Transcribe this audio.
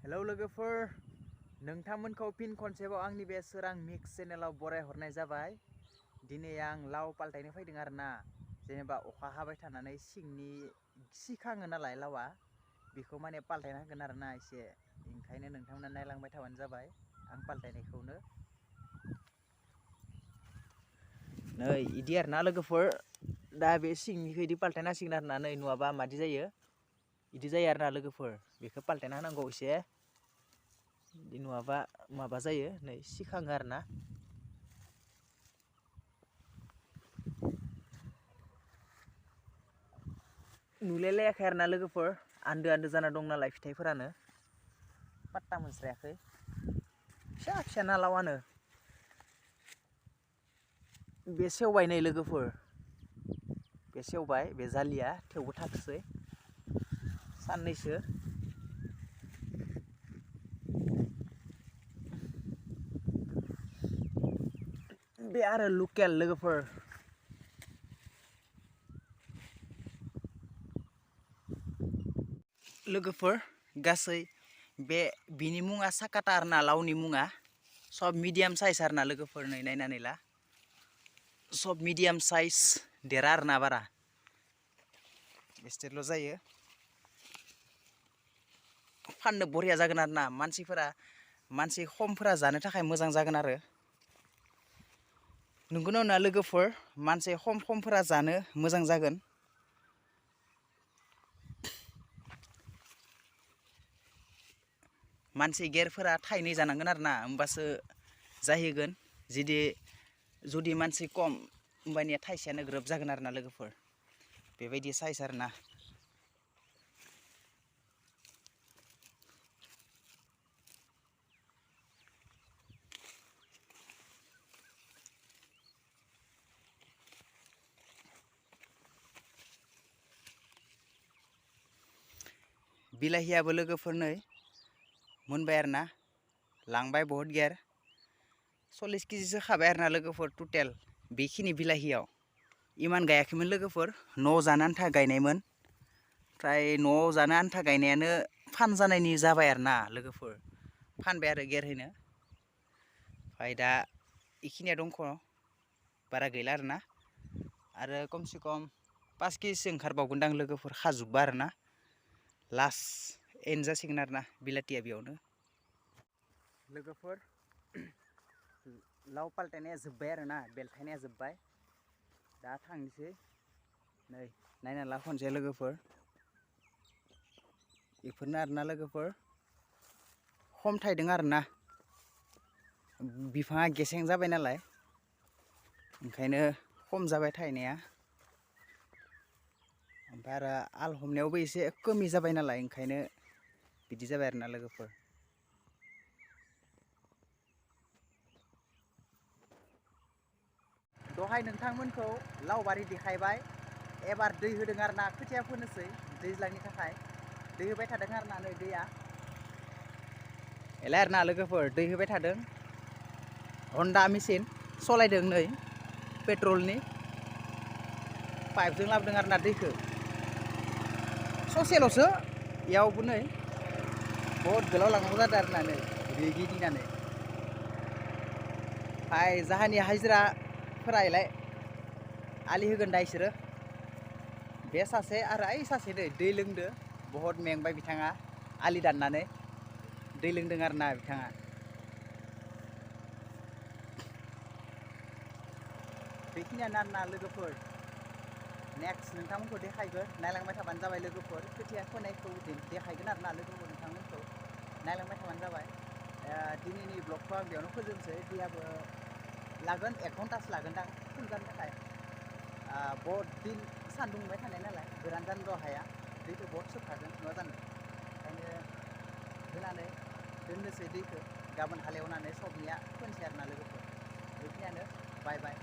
Hello लोगोफोर, नोंथांमोनखौ फिन खनसेबाव आंनि बे सोरां मिक्स चेनेलाव बरायहरनाय जाबाय। दिनै आं लाव पाल्टायनो फैदों आरोना। जेनेबा अखा हाबाय थानानै सिंनि सिखाङो नालाय लावा, बेखौ माने पाल्टायना होगोन आरोना एसे। ओंखायनो नोंथांमोना नायलांबाय थाबानो जाबाय आं पाल्टायनायखौनो। नै इदि आरोना लोगोफोर, दा बे सिंनिखौ इदि पाल्टायना होसिगोन आरोना। नै नङाबा मादि जायो, इदि जायो आरोना लोगोफोर। बेखौ पाल्टायना होनांगौ एसे, इदि नङाबा माबा जायो, नै सिखाङो आरोना। नुलायलायाखै आरोना लोगोफोर, आन्दो आन्दो जाना दं नालाय फिथाइफोरानो, पात्ता मोनस्रायाखै। फिसा फिसाना लावानो। बे सेवबाय नै लोगोफोर, बे सेवबाय, बे जालिया थेवबो थाथोंसै साननैसो। बे आरो लकेल लोगोफोर। लोगोफोर गासै बे बिनि मुङा साकाटा आरोना, लावनि मुङा सब मिडियाम साइज आरोना लोगोफोर। नै नायनानै ला, सब मिडियाम साइज, देरा आरोना बारा, बेस्टेल' जायो। फाननो बरिया जागोन आरोना, मानसि खमफोरा जानो थाखाय मोजां जागोन आरो। नंगौना नङा लोगोफोर, मानसि खमफोरा जानो मोजां जागोन। मानसि गेरफोरा थाइनै जानांगोन आरोना, होमबासो जाहैगोन। जुदि मानसि खम, होमबानिया थाइसेयानो ग्रोब जागोन आरोना लोगोफोर। बेबायदि साइज आरोना। बिलाहियाबो लोगोफोर नै मोनबाय आरोना, लांबाय बहुद गेर, 40 केजिसो खाबाय आरोना लोगोफोर टटेल बेखिनि बिलाहियाव। इमान गायाखैमोन लोगोफोर, न'आव जानो आन्था गायनायमोन। ओमफ्राय न'आव जानो आन्था गायनायानो फानजानायनि जाबाय आरोना लोगोफोर, फानबाय आरो गेरहैनो। ओमफ्राय दा इखिनिया दंख', बारा गैला आरोना। आरो खमसे खम 5 केजिसो ओंखारबावगोनदां लोगोफोर, खाजोब्बा आरोना। लास्ट एन्ड जासिगोन आरोना बिलाथिया बेयावनो। लोगोफोर लाव पाल्टायनाया जोब्बाय आरोना, बेलथायनाया जोब्बाय। दा थांनोसै, नै नायना ला खनसे लोगोफोर। बेफोरनो आरोना लोगोफोर, खम थाइदों आरोना, बिफाङा गेसें जाबाय नालाय, ओंखायनो खम जाबाय थायनाया। ओमफ्राय आरो आल हमनायावबो एसे कमि जाबाय नालाय, ओंखायनो बिदि जाबाय आरोना लोगोफोर। दहाय नोंथांमोनखौ लावबारि देखायबाय, एबार दै होदों आरोना, खोथिया फोनोसै दैज्लांनि थाखाय दै होबाय थादों आरोना। नै दैया एलाय आरोना लोगोफोर, दै होबाय थादों। हन्डा मेचिन सालायदों, नै पेट्रलनि पाइपजों लाबोदों आरोना दैखौ। ससेल'सो, इयावबो नै बहुद गोलाव लांनांगौ जादों आरोना, नै गिदिंनानै। ओमफ्राय जाहानि हाजिराफोरा एलाय आलि होगोन दा इसोरो। बे सासे आरो ओइ सासे दै लोंदो, बहुद मेंबाय बिथाङा आलि दाननानै, दै लोंदों आरोना बिथाङा। बेखिनियानो आरोना लोगोफोर। नेक्स्ट नोंथांमोनखौ देखायगोन, नायलांबाय थाबानो जाबाय लोगोफोर। खोथिया फोनायखौ देखायगोन आरोना लोगोफोर, नोंथांमोनखौ नायलांबाय थाबानो जाबाय। दिनैनि ब्लगखौ आं बेयावनो फोजोबनोसै। दैयाबो लागोन 1 घन्टासो लागोनदां फुंजानो थाखाय। बहुद दिन सान्दुं दुंबाय थानाय नालाय, गोरान जानो र' हाया, दैखौ बहुद सोबखागोन, नङा जानो। ओंखायनो होनानै दोननोसै दैखौ, गाबोन हालेवनानै सबनिया फोनसै आरोना लोगोफोर। बेखिनियानो, बाय बाय।